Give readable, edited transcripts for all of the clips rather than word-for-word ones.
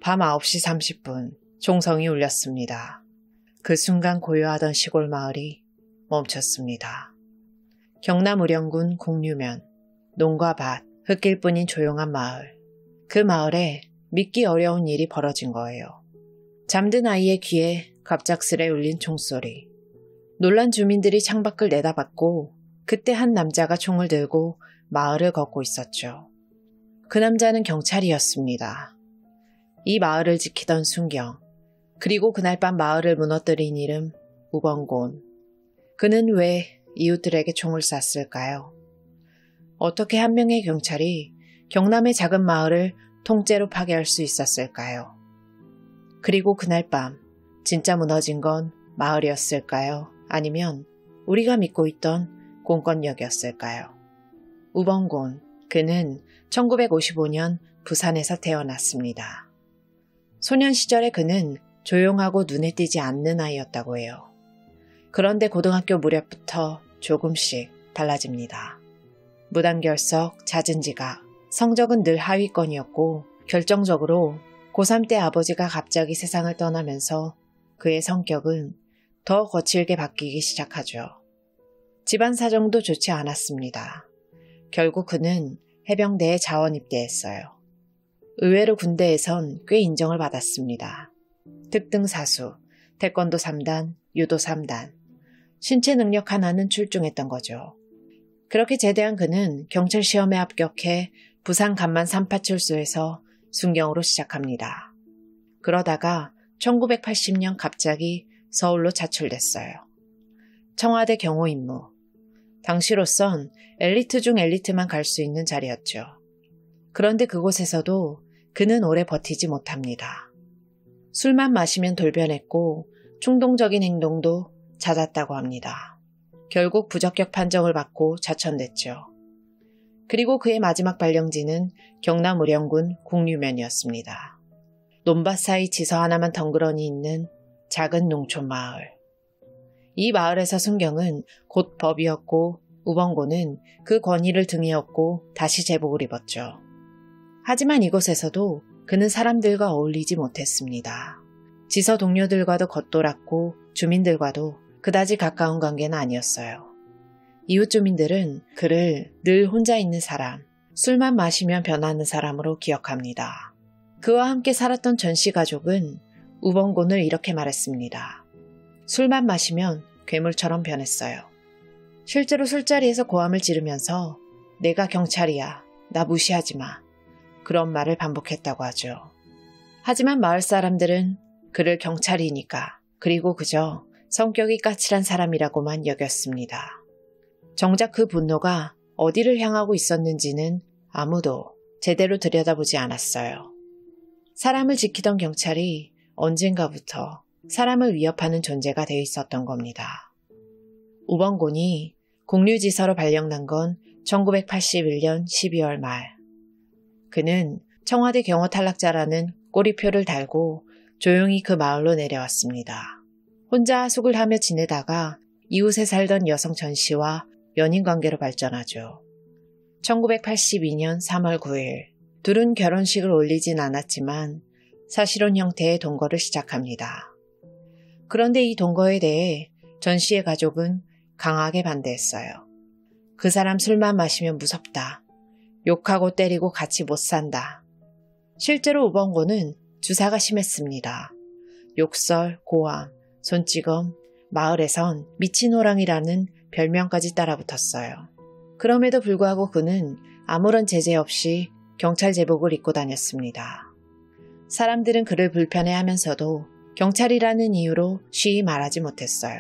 밤 9시 30분 종성이 울렸습니다. 그 순간 고요하던 시골 마을이 멈췄습니다. 경남 의령군 공류면 농과 밭, 흙길뿐인 조용한 마을. 그 마을에 믿기 어려운 일이 벌어진 거예요. 잠든 아이의 귀에 갑작스레 울린 총소리. 놀란 주민들이 창밖을 내다봤고 그때 한 남자가 총을 들고 마을을 걷고 있었죠. 그 남자는 경찰이었습니다. 이 마을을 지키던 순경, 그리고 그날 밤 마을을 무너뜨린 이름 우범곤. 그는 왜 이웃들에게 총을 쐈을까요? 어떻게 한 명의 경찰이 경남의 작은 마을을 통째로 파괴할 수 있었을까요? 그리고 그날 밤 진짜 무너진 건 마을이었을까요? 아니면 우리가 믿고 있던 공권력이었을까요? 우범곤, 그는 1955년 부산에서 태어났습니다. 소년 시절에 그는 조용하고 눈에 띄지 않는 아이였다고 해요. 그런데 고등학교 무렵부터 조금씩 달라집니다. 무단결석, 잦은 지각, 성적은 늘 하위권이었고 결정적으로 고3 때 아버지가 갑자기 세상을 떠나면서 그의 성격은 더 거칠게 바뀌기 시작하죠. 집안 사정도 좋지 않았습니다. 결국 그는 해병대에 자원 입대했어요. 의외로 군대에선 꽤 인정을 받았습니다. 특등사수, 태권도 3단, 유도 3단, 신체 능력 하나는 출중했던 거죠. 그렇게 제대한 그는 경찰 시험에 합격해 부산 간만 3파출소에서 순경으로 시작합니다. 그러다가 1980년 갑자기 서울로 자출됐어요. 청와대 경호 임무. 당시로선 엘리트 중 엘리트만 갈 수 있는 자리였죠. 그런데 그곳에서도 그는 오래 버티지 못합니다. 술만 마시면 돌변했고 충동적인 행동도 잦았다고 합니다. 결국 부적격 판정을 받고 자천됐죠. 그리고 그의 마지막 발령지는 경남 의령군 공류면이었습니다. 논밭 사이 지서 하나만 덩그러니 있는 작은 농촌 마을. 이 마을에서 순경은 곧 법이었고 우범곤은 그 권위를 등에 업고 다시 제복을 입었죠. 하지만 이곳에서도 그는 사람들과 어울리지 못했습니다. 지서 동료들과도 겉돌았고 주민들과도 그다지 가까운 관계는 아니었어요. 이웃 주민들은 그를 늘 혼자 있는 사람, 술만 마시면 변하는 사람으로 기억합니다. 그와 함께 살았던 전씨 가족은 우범곤을 이렇게 말했습니다. 술만 마시면 괴물처럼 변했어요. 실제로 술자리에서 고함을 지르면서 내가 경찰이야, 나 무시하지 마. 그런 말을 반복했다고 하죠. 하지만 마을 사람들은 그를 경찰이니까, 그리고 그저 성격이 까칠한 사람이라고만 여겼습니다. 정작 그 분노가 어디를 향하고 있었는지는 아무도 제대로 들여다보지 않았어요. 사람을 지키던 경찰이 언젠가부터 사람을 위협하는 존재가 되어 있었던 겁니다. 우범곤이 공류지서로 발령난 건 1981년 12월 말. 그는 청와대 경호 탈락자라는 꼬리표를 달고 조용히 그 마을로 내려왔습니다. 혼자 하숙을 하며 지내다가 이웃에 살던 여성 전씨와 연인관계로 발전하죠. 1982년 3월 9일 둘은 결혼식을 올리진 않았지만 사실혼 형태의 동거를 시작합니다. 그런데 이 동거에 대해 전씨의 가족은 강하게 반대했어요. 그 사람 술만 마시면 무섭다. 욕하고 때리고 같이 못 산다. 실제로 우범곤은 주사가 심했습니다. 욕설, 고함, 손찌검, 마을에선 미친 호랑이라는 별명까지 따라붙었어요. 그럼에도 불구하고 그는 아무런 제재 없이 경찰 제복을 입고 다녔습니다. 사람들은 그를 불편해하면서도 경찰이라는 이유로 쉬이 말하지 못했어요.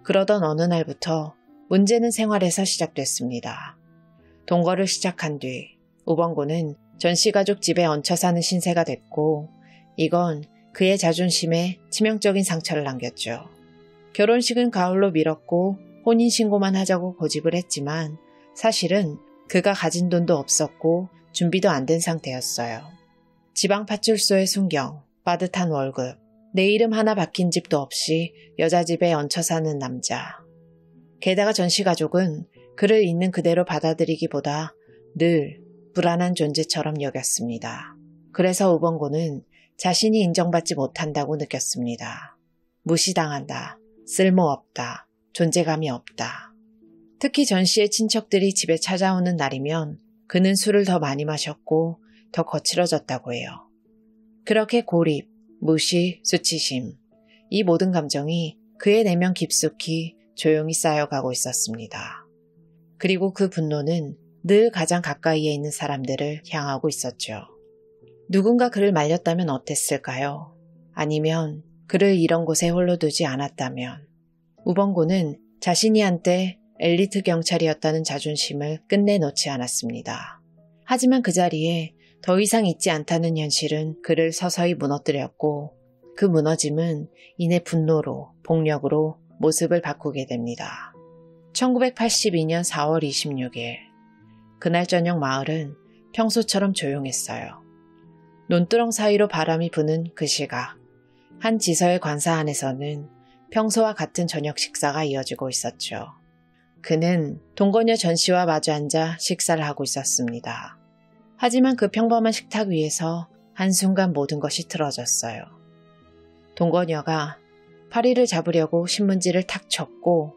그러던 어느 날부터 문제는 생활에서 시작됐습니다. 동거를 시작한 뒤 우범곤은 전씨 가족 집에 얹혀 사는 신세가 됐고 이건 그의 자존심에 치명적인 상처를 남겼죠. 결혼식은 가을로 미뤘고 혼인신고만 하자고 고집을 했지만 사실은 그가 가진 돈도 없었고 준비도 안 된 상태였어요. 지방파출소의 순경, 빠듯한 월급, 내 이름 하나 박힌 집도 없이 여자 집에 얹혀 사는 남자. 게다가 전씨 가족은 그를 있는 그대로 받아들이기보다 늘 불안한 존재처럼 여겼습니다. 그래서 우범곤은 자신이 인정받지 못한다고 느꼈습니다. 무시당한다. 쓸모없다. 존재감이 없다. 특히 전 씨의 친척들이 집에 찾아오는 날이면 그는 술을 더 많이 마셨고 더 거칠어졌다고 해요. 그렇게 고립, 무시, 수치심, 이 모든 감정이 그의 내면 깊숙이 조용히 쌓여가고 있었습니다. 그리고 그 분노는 늘 가장 가까이에 있는 사람들을 향하고 있었죠. 누군가 그를 말렸다면 어땠을까요? 아니면 그를 이런 곳에 홀로 두지 않았다면. 우범구는 자신이 한때 엘리트 경찰이었다는 자존심을 끝내 놓지 않았습니다. 하지만 그 자리에 더 이상 있지 않다는 현실은 그를 서서히 무너뜨렸고 그 무너짐은 이내 분노로, 폭력으로 모습을 바꾸게 됩니다. 1982년 4월 26일 그날 저녁 마을은 평소처럼 조용했어요. 논두렁 사이로 바람이 부는 그 시각 한 지서의 관사 안에서는 평소와 같은 저녁 식사가 이어지고 있었죠. 그는 동거녀 전 씨와 마주 앉아 식사를 하고 있었습니다. 하지만 그 평범한 식탁 위에서 한순간 모든 것이 틀어졌어요. 동거녀가 파리를 잡으려고 신문지를 탁 쳤고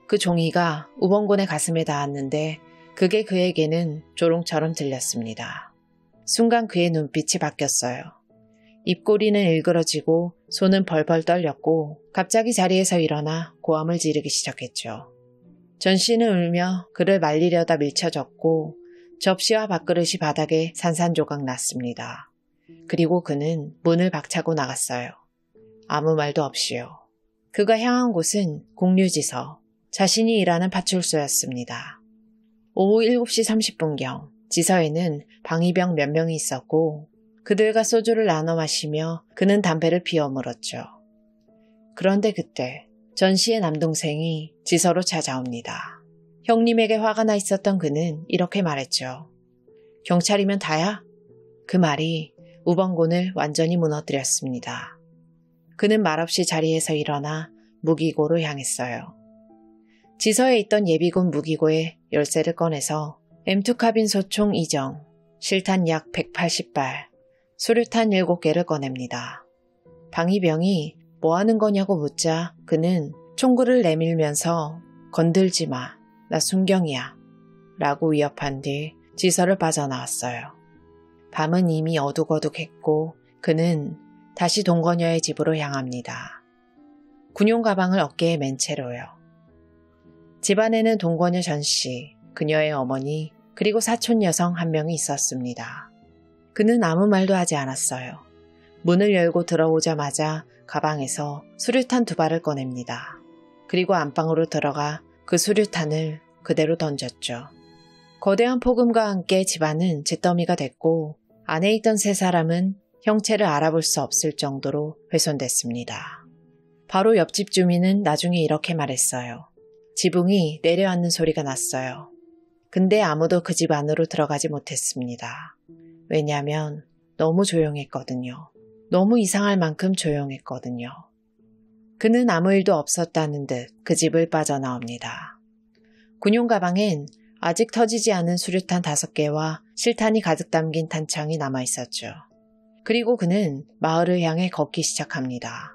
그 종이가 우범군의 가슴에 닿았는데 그게 그에게는 조롱처럼 들렸습니다. 순간 그의 눈빛이 바뀌었어요. 입꼬리는 일그러지고 손은 벌벌 떨렸고 갑자기 자리에서 일어나 고함을 지르기 시작했죠. 전 씨는 울며 그를 말리려다 밀쳐졌고 접시와 밥그릇이 바닥에 산산조각 났습니다. 그리고 그는 문을 박차고 나갔어요. 아무 말도 없이요. 그가 향한 곳은 공류지서, 자신이 일하는 파출소였습니다. 오후 7시 30분경 지서에는 방위병 몇 명이 있었고 그들과 소주를 나눠 마시며 그는 담배를 피워 물었죠. 그런데 그때 전 씨의 남동생이 지서로 찾아옵니다. 형님에게 화가 나 있었던 그는 이렇게 말했죠. 경찰이면 다야? 그 말이 우범군을 완전히 무너뜨렸습니다. 그는 말없이 자리에서 일어나 무기고로 향했어요. 지서에 있던 예비군 무기고의 열쇠를 꺼내서 M2 카빈 소총 2정, 실탄 약 180발, 수류탄 7개를 꺼냅니다. 방위병이 뭐 하는 거냐고 묻자 그는 총구를 내밀면서 건들지 마, 나 순경이야 라고 위협한 뒤 지서를 빠져나왔어요. 밤은 이미 어둑어둑했고 그는 다시 동거녀의 집으로 향합니다. 군용 가방을 어깨에 맨 채로요. 집안에는 동거녀 전 씨, 그녀의 어머니, 그리고 사촌 여성 한 명이 있었습니다. 그는 아무 말도 하지 않았어요. 문을 열고 들어오자마자 가방에서 수류탄 2발을 꺼냅니다. 그리고 안방으로 들어가 그 수류탄을 그대로 던졌죠. 거대한 폭음과 함께 집안은 잿더미가 됐고 안에 있던 3사람은 형체를 알아볼 수 없을 정도로 훼손됐습니다. 바로 옆집 주민은 나중에 이렇게 말했어요. 지붕이 내려앉는 소리가 났어요. 근데 아무도 그 집 안으로 들어가지 못했습니다. 왜냐하면 너무 조용했거든요. 너무 이상할 만큼 조용했거든요. 그는 아무 일도 없었다는 듯 그 집을 빠져나옵니다. 군용 가방엔 아직 터지지 않은 수류탄 5개와 실탄이 가득 담긴 탄창이 남아있었죠. 그리고 그는 마을을 향해 걷기 시작합니다.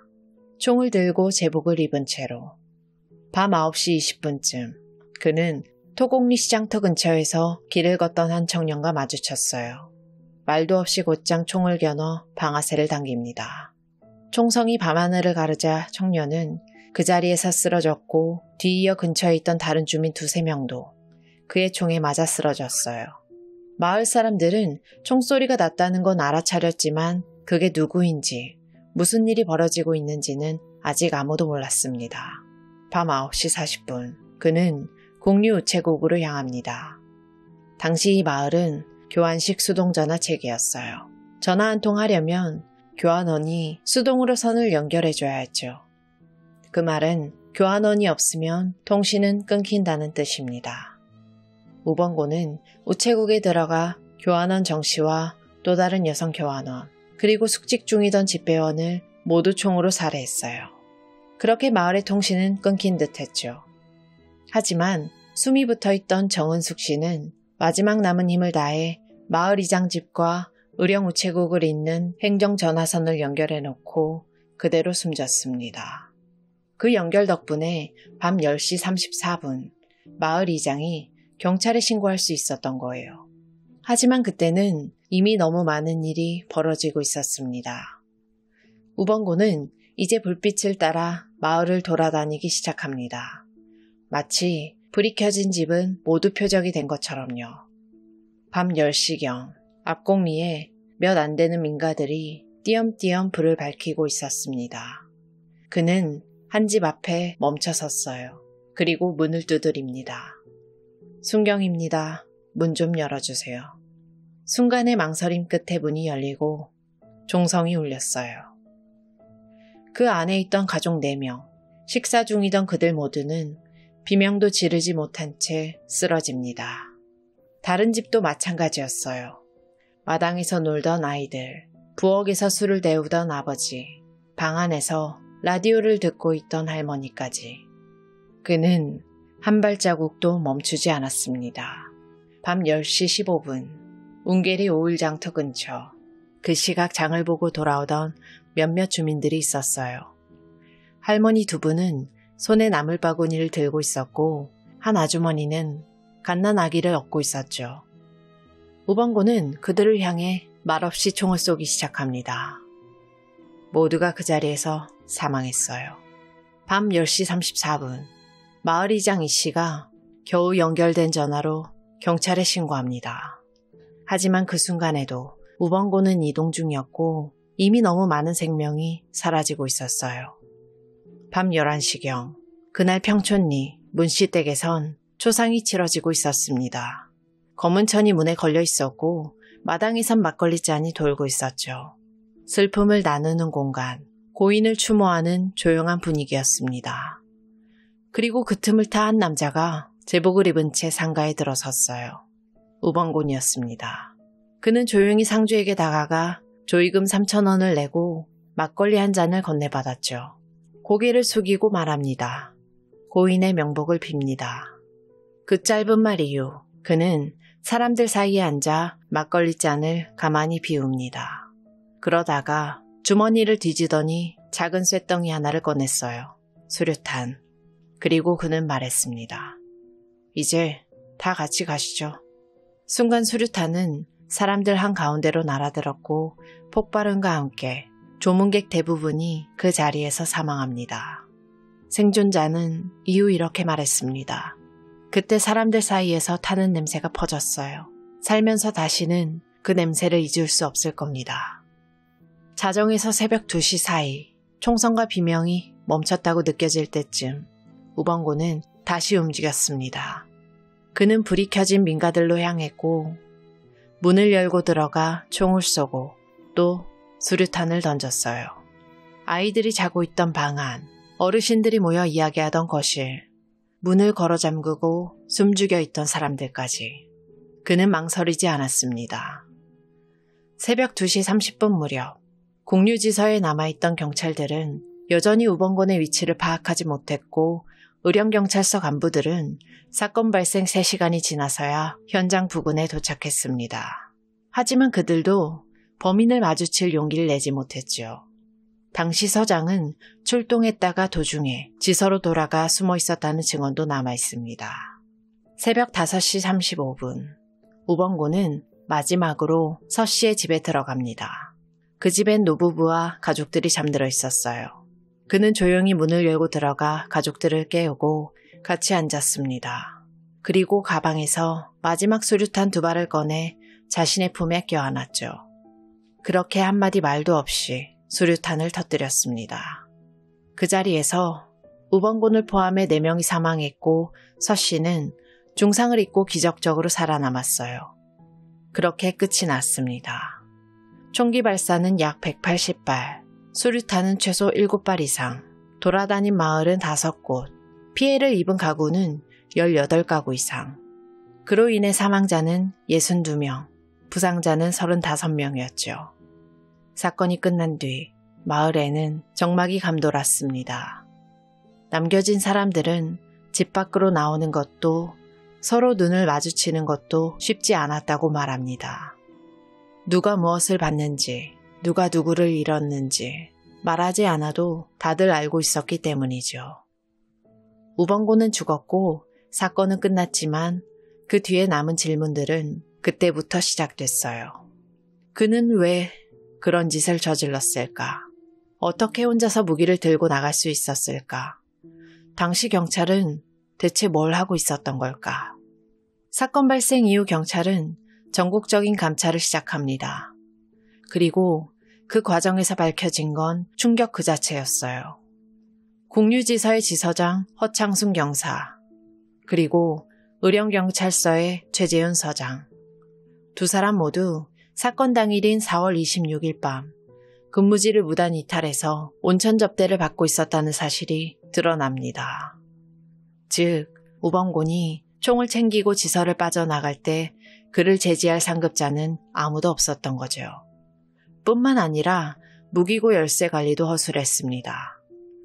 총을 들고 제복을 입은 채로. 밤 9시 20분쯤 그는 토곡리 시장터 근처에서 길을 걷던 한 청년과 마주쳤어요. 말도 없이 곧장 총을 겨눠 방아쇠를 당깁니다. 총성이 밤하늘을 가르자 청년은 그 자리에서 쓰러졌고 뒤이어 근처에 있던 다른 주민 2-3명도 그의 총에 맞아 쓰러졌어요. 마을 사람들은 총소리가 났다는 건 알아차렸지만 그게 누구인지 무슨 일이 벌어지고 있는지는 아직 아무도 몰랐습니다. 밤 9시 40분 그는 공유 우체국으로 향합니다. 당시 이 마을은 교환식 수동 전화 체계였어요. 전화 한 통 하려면 교환원이 수동으로 선을 연결해줘야 했죠. 그 말은 교환원이 없으면 통신은 끊긴다는 뜻입니다. 우범고는 우체국에 들어가 교환원 정씨와 또 다른 여성 교환원 그리고 숙직 중이던 집배원을 모두 총으로 살해했어요. 그렇게 마을의 통신은 끊긴 듯했죠. 하지만 숨이 붙어있던 정은숙 씨는 마지막 남은 힘을 다해 마을 이장집과 의령우체국을 잇는 행정전화선을 연결해 놓고 그대로 숨졌습니다. 그 연결 덕분에 밤 10시 34분 마을 이장이 경찰에 신고할 수 있었던 거예요. 하지만 그때는 이미 너무 많은 일이 벌어지고 있었습니다. 우번고는 이제 불빛을 따라 마을을 돌아다니기 시작합니다. 마치 불이 켜진 집은 모두 표적이 된 것처럼요. 밤 10시경 앞공리에 몇 안 되는 민가들이 띄엄띄엄 불을 밝히고 있었습니다. 그는 한 집 앞에 멈춰 섰어요. 그리고 문을 두드립니다. 순경입니다. 문 좀 열어주세요. 순간의 망설임 끝에 문이 열리고 종성이 울렸어요. 그 안에 있던 가족 4명, 식사 중이던 그들 모두는 비명도 지르지 못한 채 쓰러집니다. 다른 집도 마찬가지였어요. 마당에서 놀던 아이들, 부엌에서 술을 데우던 아버지, 방 안에서 라디오를 듣고 있던 할머니까지. 그는 한 발자국도 멈추지 않았습니다. 밤 10시 15분, 웅계리 오일장터 근처, 그 시각 장을 보고 돌아오던 몇몇 주민들이 있었어요. 할머니 2분은 손에 나물바구니를 들고 있었고 한 아주머니는 갓난 아기를 업고 있었죠. 우번고는 그들을 향해 말없이 총을 쏘기 시작합니다. 모두가 그 자리에서 사망했어요. 밤 10시 34분 마을 이장 이씨가 겨우 연결된 전화로 경찰에 신고합니다. 하지만 그 순간에도 우번고는 이동 중이었고 이미 너무 많은 생명이 사라지고 있었어요. 밤 11시경 그날 평촌리 문씨댁에선 초상이 치러지고 있었습니다. 검은 천이 문에 걸려 있었고 마당에선 막걸리 잔이 돌고 있었죠. 슬픔을 나누는 공간, 고인을 추모하는 조용한 분위기였습니다. 그리고 그 틈을 타 한 남자가 제복을 입은 채 상가에 들어섰어요. 우번곤이었습니다. 그는 조용히 상주에게 다가가 조의금 3,000원을 내고 막걸리 한 잔을 건네받았죠. 고개를 숙이고 말합니다. 고인의 명복을 빕니다. 그 짧은 말 이후 그는 사람들 사이에 앉아 막걸리 잔을 가만히 비웁니다. 그러다가 주머니를 뒤지더니 작은 쇳덩이 하나를 꺼냈어요. 수류탄. 그리고 그는 말했습니다. 이제 다 같이 가시죠. 순간 수류탄은 사람들 한가운데로 날아들었고 폭발음과 함께 조문객 대부분이 그 자리에서 사망합니다. 생존자는 이후 이렇게 말했습니다. 그때 사람들 사이에서 타는 냄새가 퍼졌어요. 살면서 다시는 그 냄새를 잊을 수 없을 겁니다. 자정에서 새벽 2시 사이 총성과 비명이 멈췄다고 느껴질 때쯤 우번고는 다시 움직였습니다. 그는 불이 켜진 민가들로 향했고 문을 열고 들어가 총을 쏘고 또 수류탄을 던졌어요. 아이들이 자고 있던 방 안, 어르신들이 모여 이야기하던 거실, 문을 걸어 잠그고 숨죽여 있던 사람들까지. 그는 망설이지 않았습니다. 새벽 2시 30분 무렵 공유지서에 남아있던 경찰들은 여전히 우번곤의 위치를 파악하지 못했고 의령경찰서 간부들은 사건 발생 3시간이 지나서야 현장 부근에 도착했습니다. 하지만 그들도 범인을 마주칠 용기를 내지 못했죠. 당시 서장은 출동했다가 도중에 지서로 돌아가 숨어 있었다는 증언도 남아있습니다. 새벽 5시 35분 우번고는 마지막으로 서 씨의 집에 들어갑니다. 그 집엔 노부부와 가족들이 잠들어 있었어요. 그는 조용히 문을 열고 들어가 가족들을 깨우고 같이 앉았습니다. 그리고 가방에서 마지막 수류탄 2발을 꺼내 자신의 품에 껴안았죠. 그렇게 한마디 말도 없이 수류탄을 터뜨렸습니다. 그 자리에서 우번곤을 포함해 4명이 사망했고 서 씨는 중상을 입고 기적적으로 살아남았어요. 그렇게 끝이 났습니다. 총기 발사는 약 180발, 수류탄은 최소 7발 이상, 돌아다닌 마을은 5곳, 피해를 입은 가구는 18가구 이상. 그로 인해 사망자는 62명, 부상자는 35명이었죠. 사건이 끝난 뒤 마을에는 정막이 감돌았습니다. 남겨진 사람들은 집 밖으로 나오는 것도 서로 눈을 마주치는 것도 쉽지 않았다고 말합니다. 누가 무엇을 받는지, 누가 누구를 잃었는지 말하지 않아도 다들 알고 있었기 때문이죠. 우범고는 죽었고 사건은 끝났지만 그 뒤에 남은 질문들은 그때부터 시작됐어요. 그는 왜 그런 짓을 저질렀을까? 어떻게 혼자서 무기를 들고 나갈 수 있었을까? 당시 경찰은 대체 뭘 하고 있었던 걸까? 사건 발생 이후 경찰은 전국적인 감찰을 시작합니다. 그리고 그 과정에서 밝혀진 건 충격 그 자체였어요. 공유지서의 지서장 허창순 경사, 그리고 의령경찰서의 최재훈 서장. 두 사람 모두 사건 당일인 4월 26일 밤 근무지를 무단 이탈해서 온천 접대를 받고 있었다는 사실이 드러납니다. 즉, 우범곤이 총을 챙기고 지서를 빠져나갈 때 그를 제지할 상급자는 아무도 없었던 거죠. 뿐만 아니라 무기고 열쇠 관리도 허술했습니다.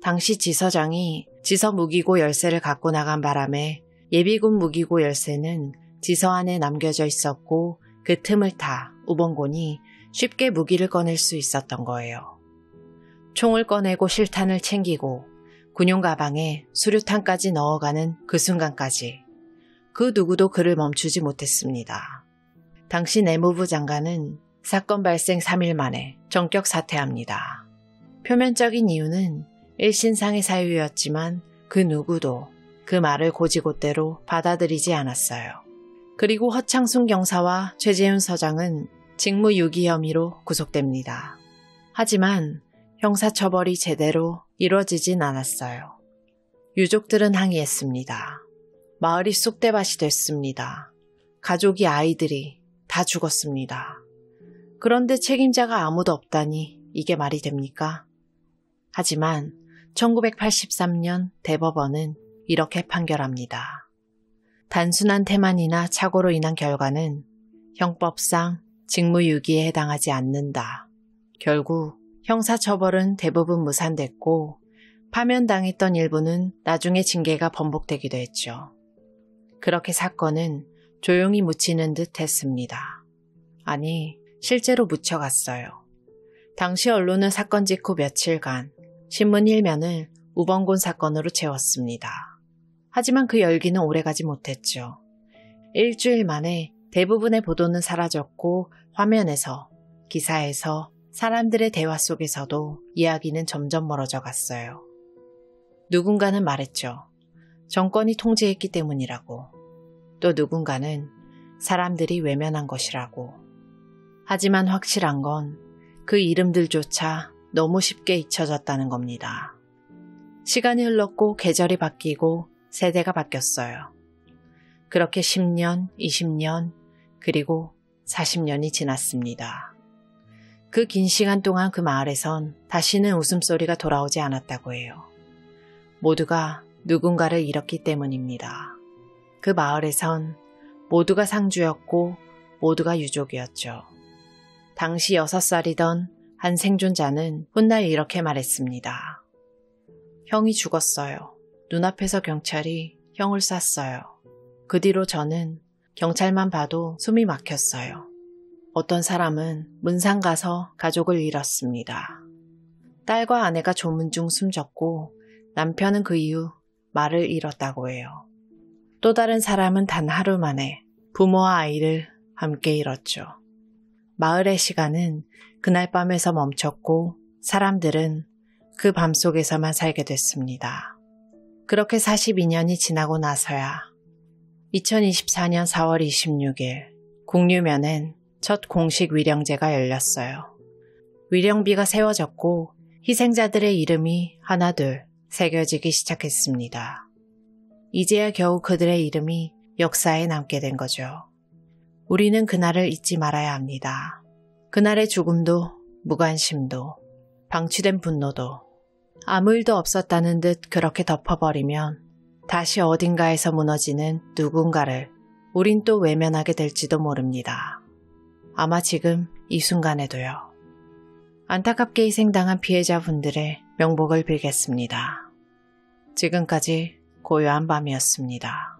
당시 지서장이 지서 무기고 열쇠를 갖고 나간 바람에 예비군 무기고 열쇠는 지서 안에 남겨져 있었고 그 틈을 타 우범곤이 쉽게 무기를 꺼낼 수 있었던 거예요. 총을 꺼내고 실탄을 챙기고 군용 가방에 수류탄까지 넣어가는 그 순간까지 그 누구도 그를 멈추지 못했습니다. 당시 내무부 장관은 사건 발생 3일 만에 전격 사퇴합니다. 표면적인 이유는 일신상의 사유였지만 그 누구도 그 말을 곧이곧대로 받아들이지 않았어요. 그리고 허창순 경사와 최재훈 서장은 직무유기 혐의로 구속됩니다. 하지만 형사처벌이 제대로 이루어지진 않았어요. 유족들은 항의했습니다. 마을이 쑥대밭이 됐습니다. 가족이 아이들이 다 죽었습니다. 그런데 책임자가 아무도 없다니 이게 말이 됩니까? 하지만 1983년 대법원은 이렇게 판결합니다. 단순한 태만이나 착오로 인한 결과는 형법상 직무유기에 해당하지 않는다. 결국 형사처벌은 대부분 무산됐고 파면당했던 일부는 나중에 징계가 번복되기도 했죠. 그렇게 사건은 조용히 묻히는 듯 했습니다. 아니, 실제로 묻혀갔어요. 당시 언론은 사건 직후 며칠간 신문 1면을 우범곤 사건으로 채웠습니다. 하지만 그 열기는 오래가지 못했죠. 일주일 만에 대부분의 보도는 사라졌고 화면에서, 기사에서, 사람들의 대화 속에서도 이야기는 점점 멀어져 갔어요. 누군가는 말했죠. 정권이 통제했기 때문이라고. 또 누군가는 사람들이 외면한 것이라고. 하지만 확실한 건 그 이름들조차 너무 쉽게 잊혀졌다는 겁니다. 시간이 흘렀고 계절이 바뀌고 세대가 바뀌었어요. 그렇게 10년, 20년, 그리고 40년이 지났습니다. 그 긴 시간 동안 그 마을에선 다시는 웃음소리가 돌아오지 않았다고 해요. 모두가 누군가를 잃었기 때문입니다. 그 마을에선 모두가 상주였고 모두가 유족이었죠. 당시 6살이던 한 생존자는 훗날 이렇게 말했습니다. 형이 죽었어요. 눈앞에서 경찰이 형을 쐈어요. 그 뒤로 저는 경찰만 봐도 숨이 막혔어요. 어떤 사람은 문상 가서 가족을 잃었습니다. 딸과 아내가 조문 중 숨졌고 남편은 그 이후 말을 잃었다고 해요. 또 다른 사람은 단 하루 만에 부모와 아이를 함께 잃었죠. 마을의 시간은 그날 밤에서 멈췄고 사람들은 그 밤 속에서만 살게 됐습니다. 그렇게 42년이 지나고 나서야 2024년 4월 26일 공유면엔 첫 공식 위령제가 열렸어요. 위령비가 세워졌고 희생자들의 이름이 하나둘 새겨지기 시작했습니다. 이제야 겨우 그들의 이름이 역사에 남게 된 거죠. 우리는 그날을 잊지 말아야 합니다. 그날의 죽음도 무관심도 방치된 분노도 아무 일도 없었다는 듯 그렇게 덮어버리면 다시 어딘가에서 무너지는 누군가를 우린 또 외면하게 될지도 모릅니다. 아마 지금 이 순간에도요. 안타깝게 희생당한 피해자분들의 명복을 빌겠습니다. 지금까지 고요한 밤이었습니다.